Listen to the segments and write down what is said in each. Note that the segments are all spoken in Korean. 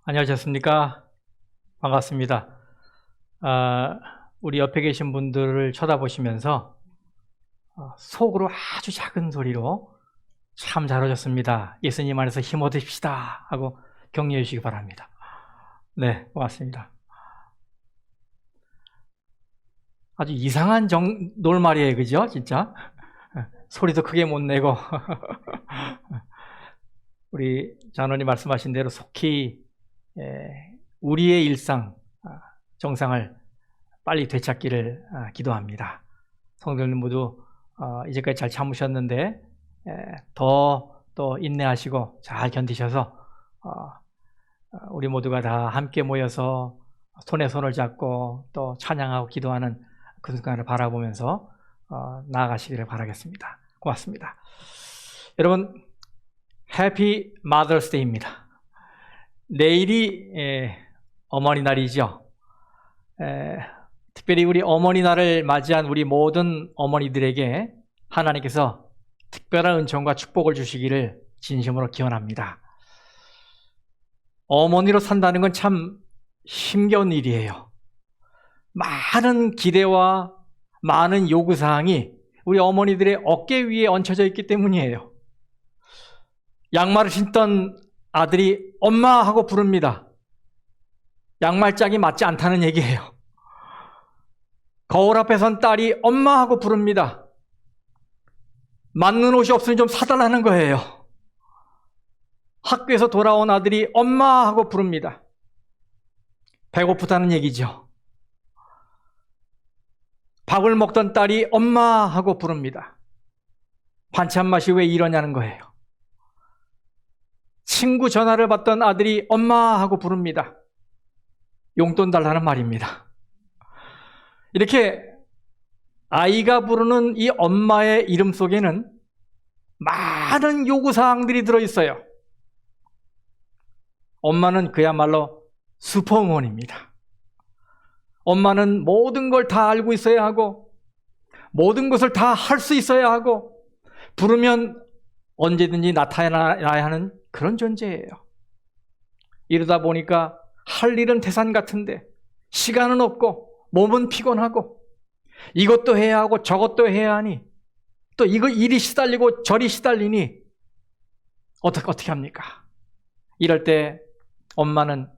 안녕하셨습니까? 반갑습니다. 우리 옆에 계신 분들을 쳐다보시면서 속으로 아주 작은 소리로 참 잘하셨습니다. 예수님 안에서 힘 얻으십시다 하고 격려해 주시기 바랍니다. 네, 고맙습니다. 아주 이상한 놀말이에요, 그죠? 진짜 소리도 크게 못 내고 우리 장로님 말씀하신 대로 속히 우리의 일상 정상을 빨리 되찾기를 기도합니다. 성도님 모두 이제까지 잘 참으셨는데 더 또 인내하시고 잘 견디셔서 우리 모두가 다 함께 모여서 손에 손을 잡고 또 찬양하고 기도하는 그 순간을 바라보면서 나아가시기를 바라겠습니다. 고맙습니다. 여러분, 해피 마더스 데이입니다. 내일이 어머니 날이죠. 특별히 우리 어머니 날을 맞이한 우리 모든 어머니들에게 하나님께서 특별한 은총과 축복을 주시기를 진심으로 기원합니다. 어머니로 산다는 건 참 힘겨운 일이에요. 많은 기대와 많은 요구사항이 우리 어머니들의 어깨 위에 얹혀져 있기 때문이에요. 양말을 신던 아들이 엄마 하고 부릅니다. 양말짝이 맞지 않다는 얘기예요. 거울 앞에 선 딸이 엄마 하고 부릅니다. 맞는 옷이 없으니 좀 사달라는 거예요. 학교에서 돌아온 아들이 엄마 하고 부릅니다. 배고프다는 얘기죠. 밥을 먹던 딸이 엄마 하고 부릅니다. 반찬 맛이 왜 이러냐는 거예요. 친구 전화를 받던 아들이 엄마 하고 부릅니다. 용돈 달라는 말입니다. 이렇게 아이가 부르는 이 엄마의 이름 속에는 많은 요구사항들이 들어있어요. 엄마는 그야말로 슈퍼우먼입니다. 엄마는 모든 걸 다 알고 있어야 하고 모든 것을 다 할 수 있어야 하고 부르면 언제든지 나타나야 하는 그런 존재예요. 이러다 보니까 할 일은 태산 같은데 시간은 없고 몸은 피곤하고 이것도 해야 하고 저것도 해야 하니 또 이거 이리 시달리고 저리 시달리니 어떻게 합니까? 이럴 때 엄마는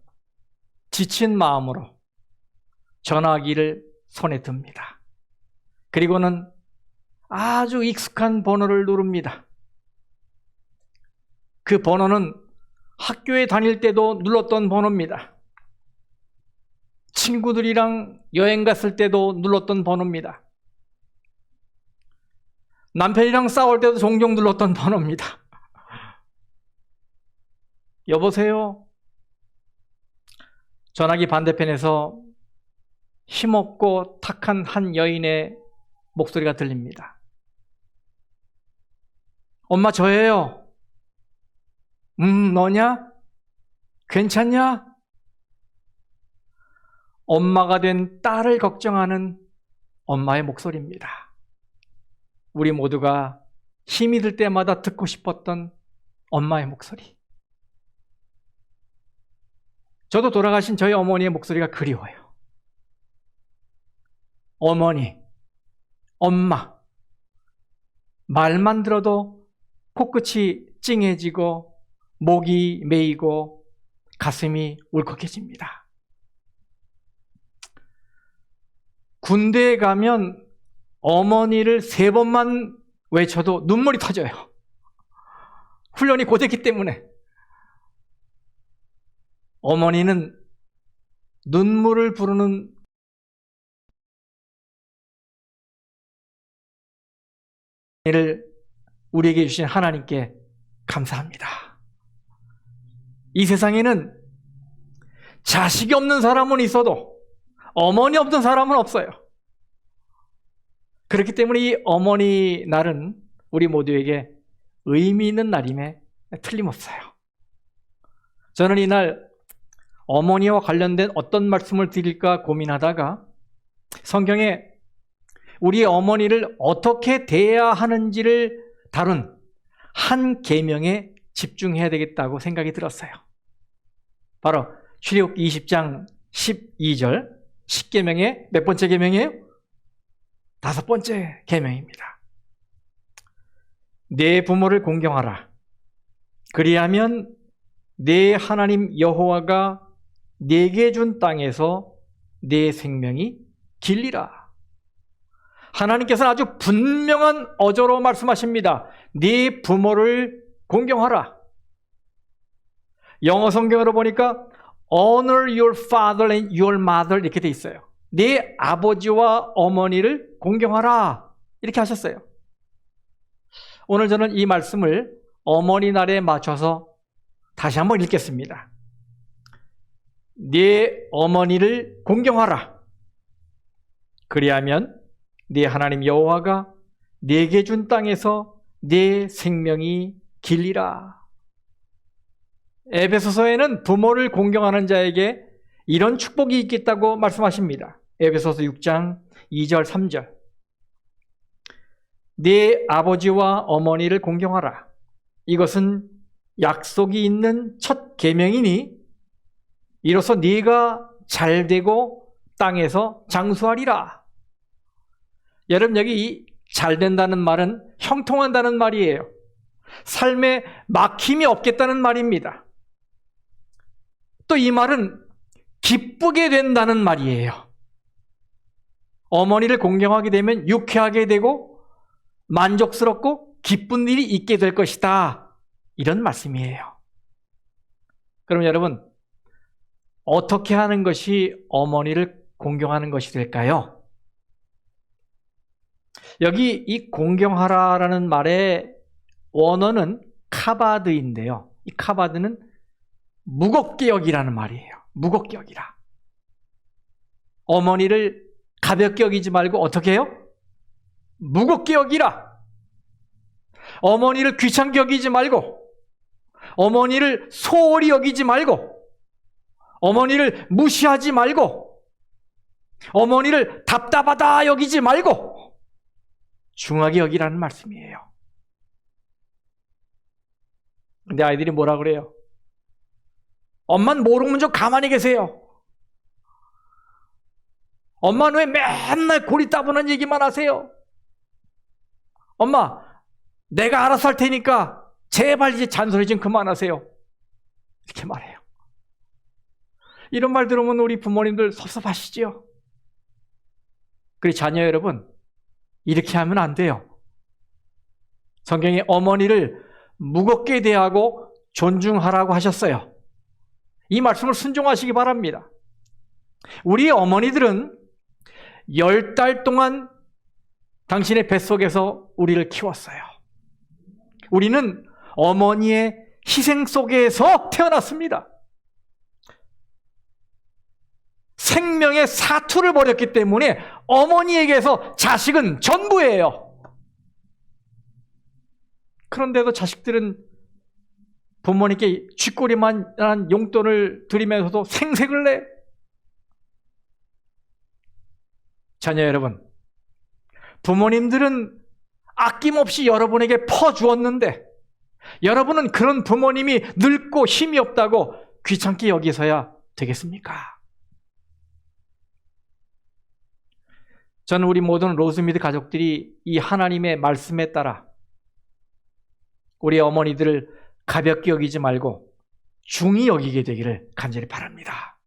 지친 마음으로 전화기를 손에 듭니다. 그리고는 아주 익숙한 번호를 누릅니다. 그 번호는 학교에 다닐 때도 눌렀던 번호입니다. 친구들이랑 여행 갔을 때도 눌렀던 번호입니다. 남편이랑 싸울 때도 종종 눌렀던 번호입니다. 여보세요? 전화기 반대편에서 힘없고 탁한 한 여인의 목소리가 들립니다. 엄마, 저예요. 너냐? 괜찮냐? 엄마가 된 딸을 걱정하는 엄마의 목소리입니다. 우리 모두가 힘이 들 때마다 듣고 싶었던 엄마의 목소리. 저도 돌아가신 저희 어머니의 목소리가 그리워요. 어머니, 엄마. 말만 들어도 코끝이 찡해지고 목이 메이고 가슴이 울컥해집니다. 군대에 가면 어머니를 3번만 외쳐도 눈물이 터져요. 훈련이 고됐기 때문에. 어머니는 눈물을 부르는 를 우리에게 주신 하나님께 감사합니다. 이 세상에는 자식이 없는 사람은 있어도 어머니 없는 사람은 없어요. 그렇기 때문에 이 어머니 날은 우리 모두에게 의미 있는 날임에 틀림없어요. 저는 이날 어머니와 관련된 어떤 말씀을 드릴까 고민하다가 성경에 우리 어머니를 어떻게 대해야 하는지를 다룬 한 계명에 집중해야 되겠다고 생각이 들었어요. 바로 출애굽기 20장 12절, 10계명의 몇 번째 계명이에요? 5번째 계명입니다. 내 부모를 공경하라. 그리하면 내 하나님 여호와가 내게 준 땅에서 내 생명이 길리라. 하나님께서는 아주 분명한 어조로 말씀하십니다. 네 부모를 공경하라. 영어 성경으로 보니까 Honor your father and your mother 이렇게 돼 있어요. 네 아버지와 어머니를 공경하라 이렇게 하셨어요. 오늘 저는 이 말씀을 어머니 날에 맞춰서 다시 한번 읽겠습니다. 네 어머니를 공경하라. 그리하면 네 하나님 여호와가 네게 준 땅에서 네 생명이 길리라. 에베소서에는 부모를 공경하는 자에게 이런 축복이 있겠다고 말씀하십니다. 에베소서 6장 2절 3절. 네 아버지와 어머니를 공경하라. 이것은 약속이 있는 첫 계명이니 이로써 네가 잘되고 땅에서 장수하리라. 여러분, 여기 잘된다는 말은 형통한다는 말이에요. 삶에 막힘이 없겠다는 말입니다. 또 이 말은 기쁘게 된다는 말이에요. 어머니를 공경하게 되면 유쾌하게 되고 만족스럽고 기쁜 일이 있게 될 것이다. 이런 말씀이에요. 그럼 여러분, 어떻게 하는 것이 어머니를 공경하는 것이 될까요? 여기 이 공경하라라는 말의 원어는 카바드인데요. 이 카바드는 무겁게 여기라는 말이에요. 무겁게 여기라. 어머니를 가볍게 여기지 말고 어떻게 해요? 무겁게 여기라. 어머니를 귀찮게 여기지 말고, 어머니를 소홀히 여기지 말고, 어머니를 무시하지 말고, 어머니를 답답하다 여기지 말고 중하게 여기라는 말씀이에요. 근데 아이들이 뭐라 그래요? 엄마는 모르면 좀 가만히 계세요. 엄마는 왜 맨날 고리따분한 얘기만 하세요? 엄마, 내가 알아서 할 테니까 제발 이제 잔소리 좀 그만하세요. 이렇게 말해요. 이런 말 들으면 우리 부모님들 섭섭하시지요? 그리고 자녀 여러분, 이렇게 하면 안 돼요. 성경에 어머니를 무겁게 대하고 존중하라고 하셨어요. 이 말씀을 순종하시기 바랍니다. 우리 어머니들은 10달 동안 당신의 뱃속에서 우리를 키웠어요. 우리는 어머니의 희생 속에서 태어났습니다. 생명의 사투를 벌였기 때문에 어머니에게서 자식은 전부예요. 그런데도 자식들은 부모님께 쥐꼬리만한 용돈을 드리면서도 생색을 내. 자녀 여러분, 부모님들은 아낌없이 여러분에게 퍼주었는데 여러분은 그런 부모님이 늙고 힘이 없다고 귀찮게 여기서야 되겠습니까? 저는 우리 모든 로즈미드 가족들이 이 하나님의 말씀에 따라 우리 어머니들을 가볍게 여기지 말고 중히 여기게 되기를 간절히 바랍니다.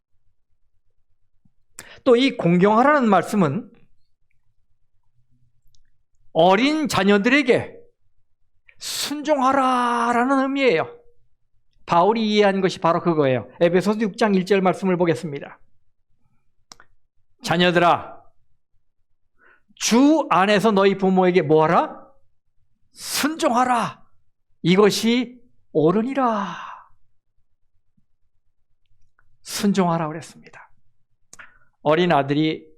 또 이 공경하라는 말씀은 어린 자녀들에게 순종하라라는 의미예요. 바울이 이해한 것이 바로 그거예요. 에베소서 6장 1절 말씀을 보겠습니다. 자녀들아, 주 안에서 너희 부모에게 뭐하라? 순종하라. 이것이 옳으니라. 순종하라 그랬습니다. 어린 아들이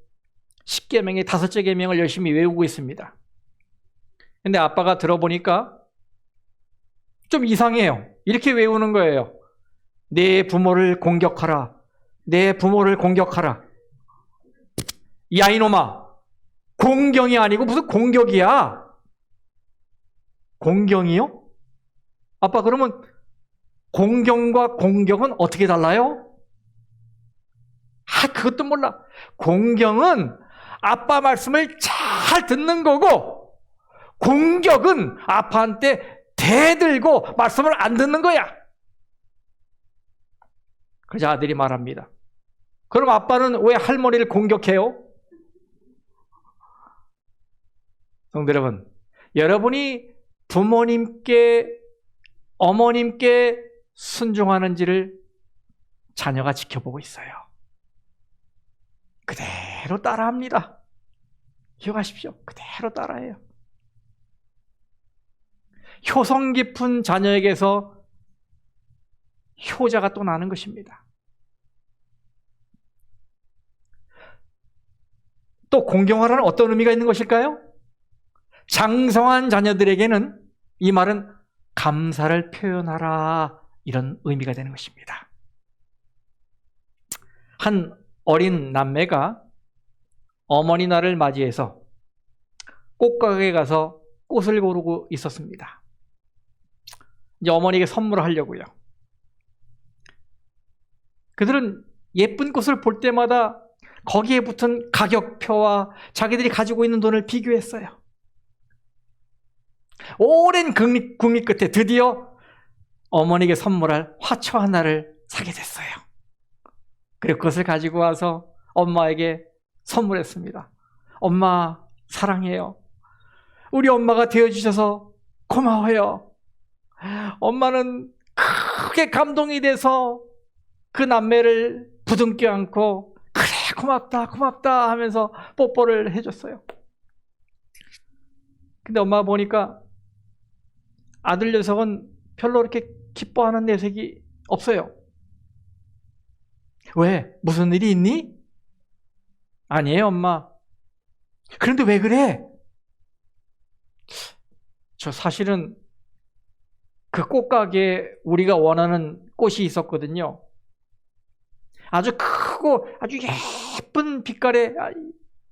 10계명의 5째 계명을 열심히 외우고 있습니다. 근데 아빠가 들어보니까 좀 이상해요. 이렇게 외우는 거예요. 내 부모를 공격하라. 내 부모를 공격하라. 야 이놈아, 공경이 아니고 무슨 공격이야? 공경이요? 아빠, 그러면 공경과 공격은 어떻게 달라요? 그것도 몰라. 공경은 아빠 말씀을 잘 듣는 거고, 공격은 아빠한테 대들고 말씀을 안 듣는 거야. 그래서 아들이 말합니다. 그럼 아빠는 왜 할머니를 공격해요? 성도 여러분, 여러분이 부모님께, 어머님께 순종하는지를 자녀가 지켜보고 있어요. 그대로 따라합니다. 기억하십시오. 그대로 따라해요. 효성 깊은 자녀에게서 효자가 또 나는 것입니다. 또 공경하라는 어떤 의미가 있는 것일까요? 장성한 자녀들에게는 이 말은 감사를 표현하라, 이런 의미가 되는 것입니다. 한 어린 남매가 어머니 날을 맞이해서 꽃가게에 가서 꽃을 고르고 있었습니다. 이제 어머니에게 선물을 하려고요. 그들은 예쁜 꽃을 볼 때마다 거기에 붙은 가격표와 자기들이 가지고 있는 돈을 비교했어요. 오랜 국립 끝에 드디어 어머니에게 선물할 화초 하나를 사게 됐어요. 그리고 그것을 가지고 와서 엄마에게 선물했습니다. 엄마, 사랑해요. 우리 엄마가 되어주셔서 고마워요. 엄마는 크게 감동이 돼서 그 남매를 부둥켜 안고 그래, 고맙다, 고맙다 하면서 뽀뽀를 해줬어요. 근데 엄마가 보니까 아들 녀석은 별로 그렇게 기뻐하는 내색이 없어요. 왜? 무슨 일이 있니? 아니에요, 엄마. 그런데 왜 그래? 저 사실은 그 꽃가게에 우리가 원하는 꽃이 있었거든요. 아주 크고 아주 예쁜 빛깔의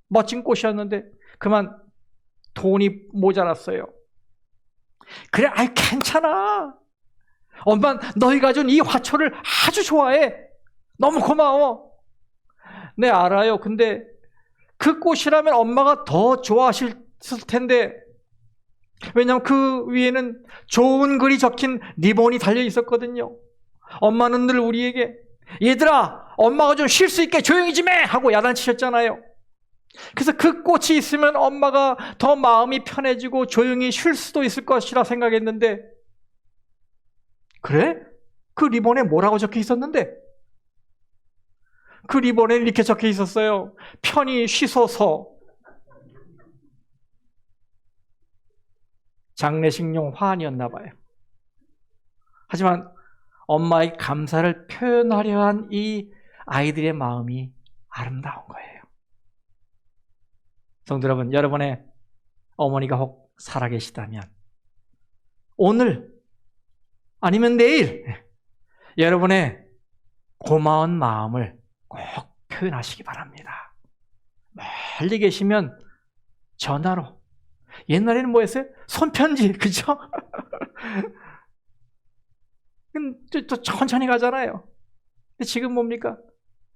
멋진 꽃이었는데 그만 돈이 모자랐어요. 그래, 아이 괜찮아. 엄마, 너희가 준 이 화초를 아주 좋아해. 너무 고마워. 네, 알아요. 근데 그 꽃이라면 엄마가 더 좋아하실 텐데, 왜냐하면 그 위에는 좋은 글이 적힌 리본이 달려 있었거든요. 엄마는 늘 우리에게 얘들아, 엄마가 좀 쉴 수 있게 조용히 좀 해! 하고 야단치셨잖아요. 그래서 그 꽃이 있으면 엄마가 더 마음이 편해지고 조용히 쉴 수도 있을 것이라 생각했는데, 그래? 그 리본에 뭐라고 적혀 있었는데? 그 리본에 이렇게 적혀 있었어요. 편히 쉬소서. 장례식용 화환이었나 봐요. 하지만 엄마의 감사를 표현하려 한 이 아이들의 마음이 아름다운 거예요. 성도 여러분, 여러분의 어머니가 혹 살아계시다면 오늘 아니면 내일 여러분의 고마운 마음을 꼭 표현하시기 바랍니다. 멀리 계시면 전화로, 옛날에는 뭐였어요? 손편지, 그죠? 또 천천히 가잖아요. 근데 지금 뭡니까?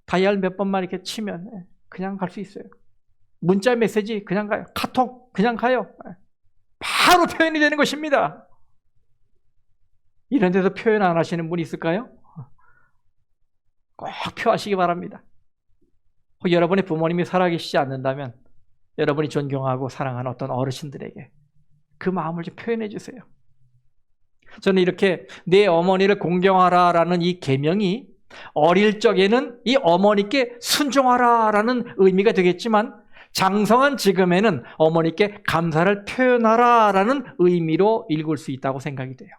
다이얼 몇 번만 이렇게 치면 그냥 갈 수 있어요. 문자 메시지 그냥 가요. 카톡 그냥 가요. 바로 표현이 되는 것입니다. 이런 데서 표현 안 하시는 분이 있을까요? 꼭 표하시기 바랍니다. 여러분의 부모님이 살아계시지 않는다면 여러분이 존경하고 사랑하는 어떤 어르신들에게 그 마음을 좀 표현해 주세요. 저는 이렇게 내 어머니를 공경하라라는 이 계명이 어릴 적에는 이 어머니께 순종하라라는 의미가 되겠지만 장성한 지금에는 어머니께 감사를 표현하라라는 의미로 읽을 수 있다고 생각이 돼요.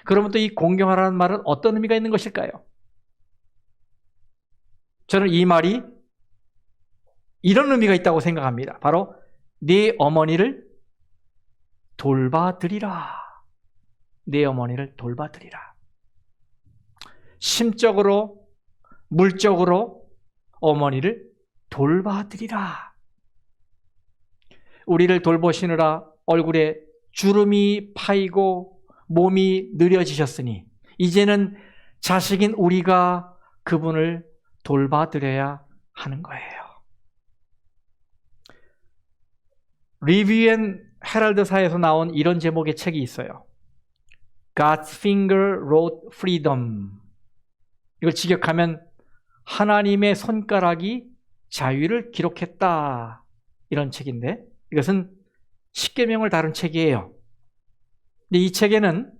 그러면 또 이 공경하라는 말은 어떤 의미가 있는 것일까요? 저는 이 말이 이런 의미가 있다고 생각합니다. 바로 네 어머니를 돌봐드리라. 네 어머니를 돌봐드리라. 심적으로, 물적으로 어머니를 돌봐드리라. 우리를 돌보시느라 얼굴에 주름이 파이고 몸이 느려지셨으니 이제는 자식인 우리가 그분을 돌봐드려야 하는 거예요. 리뷰 앤 헤럴드사에서 나온 이런 제목의 책이 있어요. God's finger wrote freedom. 이걸 직역하면 하나님의 손가락이 자유를 기록했다. 이런 책인데 이것은 십계명을 다룬 책이에요. 근데 이 책에는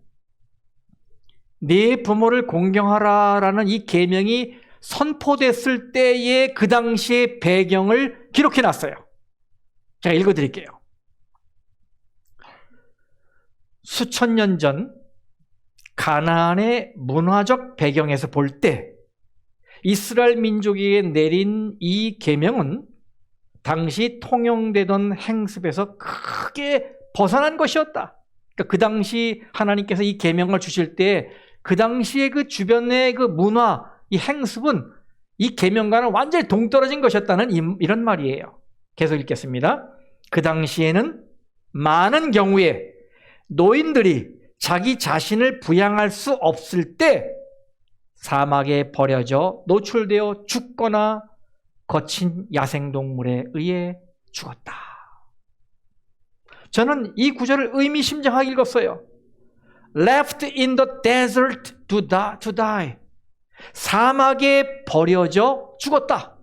네 부모를 공경하라라는 이 계명이 선포됐을 때의 그 당시의 배경을 기록해 놨어요. 제가 읽어드릴게요. 수천 년 전 가나안의 문화적 배경에서 볼 때 이스라엘 민족에게 내린 이 계명은 당시 통용되던 행습에서 크게 벗어난 것이었다. 그러니까 그 당시 하나님께서 이 계명을 주실 때 그 당시의 그 주변의 그 문화, 이 행습은 이 계명과는 완전히 동떨어진 것이었다는 이런 말이에요. 계속 읽겠습니다. 그 당시에는 많은 경우에 노인들이 자기 자신을 부양할 수 없을 때 사막에 버려져 노출되어 죽거나 거친 야생동물에 의해 죽었다. 저는 이 구절을 의미심장하게 읽었어요. Left in the desert to die. 사막에 버려져 죽었다.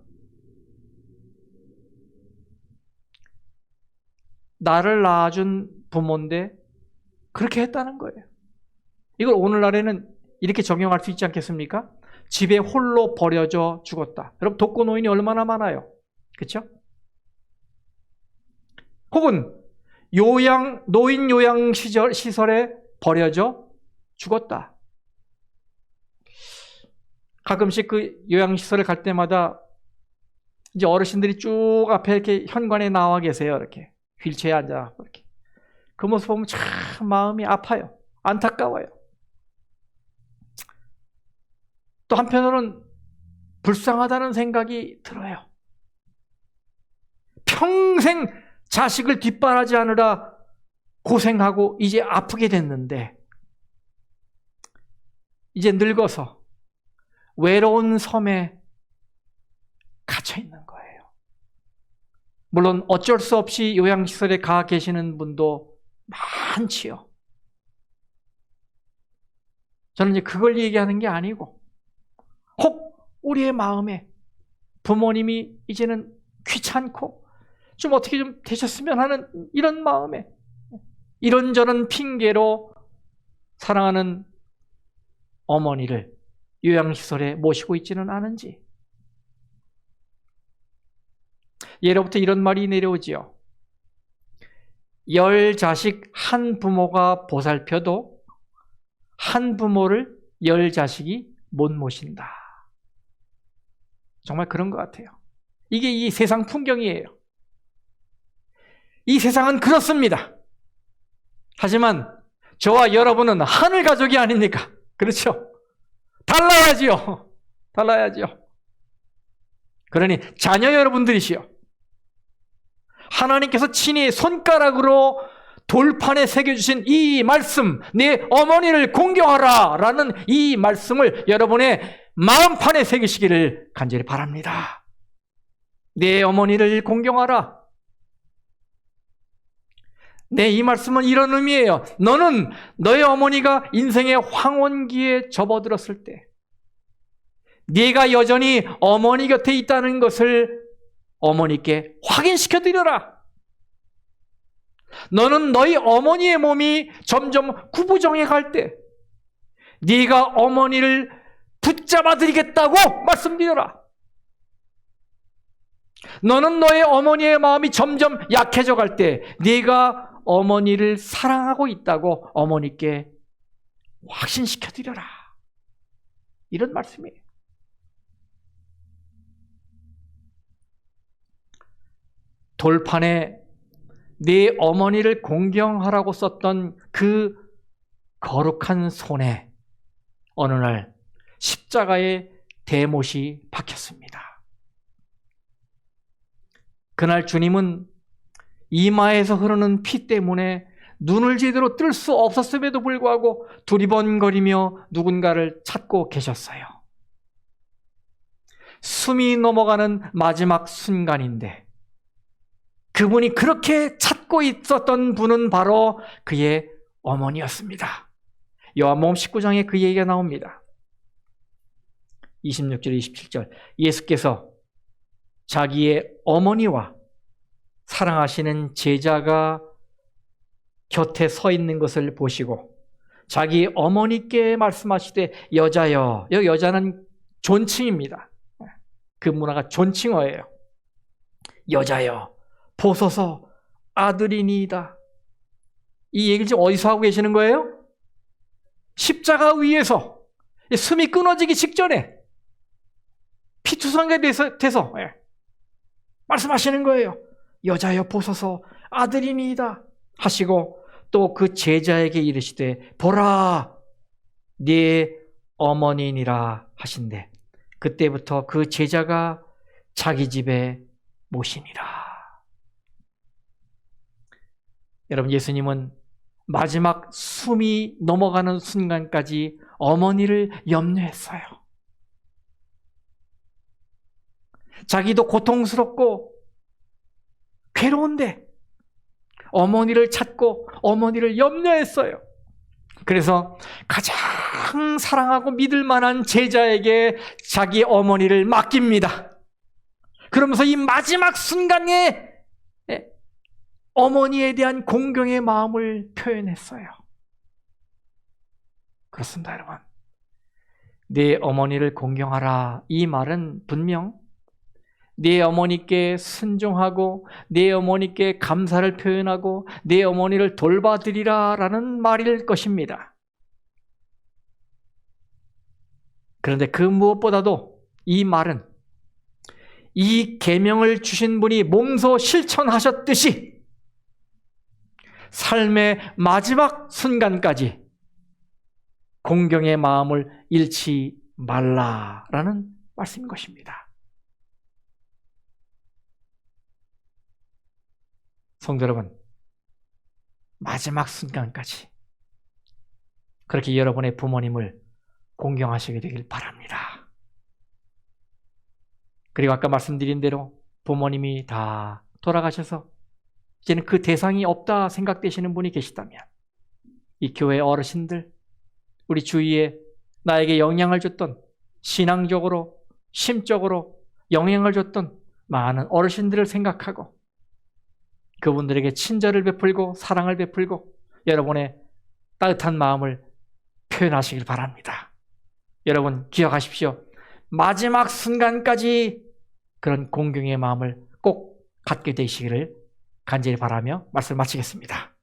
나를 낳아준 부모인데 그렇게 했다는 거예요. 이걸 오늘날에는 이렇게 적용할 수 있지 않겠습니까? 집에 홀로 버려져 죽었다. 여러분 독거노인이 얼마나 많아요. 그렇죠? 혹은 노인 요양시설에 버려져 죽었다. 가끔씩 그 요양시설에 갈 때마다 이제 어르신들이 쭉 앞에 이렇게 현관에 나와 계세요. 이렇게 휠체어에 앉아 이렇게. 그 모습 보면 참 마음이 아파요. 안타까워요. 또 한편으로는 불쌍하다는 생각이 들어요. 평생 자식을 뒷바라지하느라 고생하고 이제 아프게 됐는데 이제 늙어서 외로운 섬에 갇혀 있는 거예요. 물론 어쩔 수 없이 요양시설에 가 계시는 분도 많지요. 저는 이제 그걸 얘기하는 게 아니고 혹 우리의 마음에 부모님이 이제는 귀찮고 좀 어떻게 좀 되셨으면 하는 이런 마음에 이런저런 핑계로 사랑하는 어머니를 요양시설에 모시고 있지는 않은지. 예로부터 이런 말이 내려오지요. 10자식 한 부모가 보살펴도 한 부모를 10자식이 못 모신다. 정말 그런 것 같아요. 이게 이 세상 풍경이에요. 이 세상은 그렇습니다. 하지만 저와 여러분은 하늘 가족이 아닙니까? 그렇죠? 달라야지요. 달라야지요. 그러니 자녀 여러분들이시여. 하나님께서 친히 손가락으로 돌판에 새겨주신 이 말씀, 내 어머니를 공경하라 라는 이 말씀을 여러분의 마음판에 새기시기를 간절히 바랍니다. 내 어머니를 공경하라. 네, 이 말씀은 이런 의미예요. 너는 너의 어머니가 인생의 황혼기에 접어들었을 때 네가 여전히 어머니 곁에 있다는 것을 어머니께 확인시켜 드려라. 너는 너희 어머니의 몸이 점점 구부정해 갈 때 네가 어머니를 붙잡아 드리겠다고 말씀드려라. 너는 너의 어머니의 마음이 점점 약해져 갈 때 네가 어머니를 사랑하고 있다고 어머니께 확신시켜 드려라. 이런 말씀이에요. 돌판에 네 어머니를 공경하라고 썼던 그 거룩한 손에 어느 날 십자가의 대못이 박혔습니다. 그날 주님은 이마에서 흐르는 피 때문에 눈을 제대로 뜰 수 없었음에도 불구하고 두리번거리며 누군가를 찾고 계셨어요. 숨이 넘어가는 마지막 순간인데 그분이 그렇게 찾고 있었던 분은 바로 그의 어머니였습니다. 요한복음 19장에 그 얘기가 나옵니다. 26절, 27절. 예수께서 자기의 어머니와 사랑하시는 제자가 곁에 서 있는 것을 보시고 자기 어머니께 말씀하시되 여자여, 여기 여자는 존칭입니다. 그 문화가 존칭어예요. 여자여 보소서 아들이니이다. 이 얘기를 지금 어디서 하고 계시는 거예요? 십자가 위에서 숨이 끊어지기 직전에 피투성이가 돼서 말씀하시는 거예요. 여자여 보소서 아들이니이다 하시고 또 그 제자에게 이르시되 보라 네 어머니니라 하신대 그때부터 그 제자가 자기 집에 모시니라. 여러분, 예수님은 마지막 숨이 넘어가는 순간까지 어머니를 염려했어요. 자기도 고통스럽고 괴로운데 어머니를 찾고 어머니를 염려했어요. 그래서 가장 사랑하고 믿을 만한 제자에게 자기 어머니를 맡깁니다. 그러면서 이 마지막 순간에 어머니에 대한 공경의 마음을 표현했어요. 그렇습니다, 여러분. 내 어머니를 공경하라. 이 말은 분명 내 어머니께 순종하고 내 어머니께 감사를 표현하고 내 어머니를 돌봐드리라 라는 말일 것입니다. 그런데 그 무엇보다도 이 말은 이 계명을 주신 분이 몸소 실천하셨듯이 삶의 마지막 순간까지 공경의 마음을 잃지 말라라는 말씀인 것입니다. 성도 여러분, 마지막 순간까지 그렇게 여러분의 부모님을 공경하시게 되길 바랍니다. 그리고 아까 말씀드린 대로 부모님이 다 돌아가셔서 이제는 그 대상이 없다 생각되시는 분이 계시다면 이 교회 어르신들, 우리 주위에 나에게 영향을 줬던 신앙적으로, 심적으로 영향을 줬던 많은 어르신들을 생각하고 그분들에게 친절을 베풀고 사랑을 베풀고 여러분의 따뜻한 마음을 표현하시길 바랍니다. 여러분 기억하십시오. 마지막 순간까지 그런 공경의 마음을 꼭 갖게 되시기를 간절히 바라며 말씀을 마치겠습니다.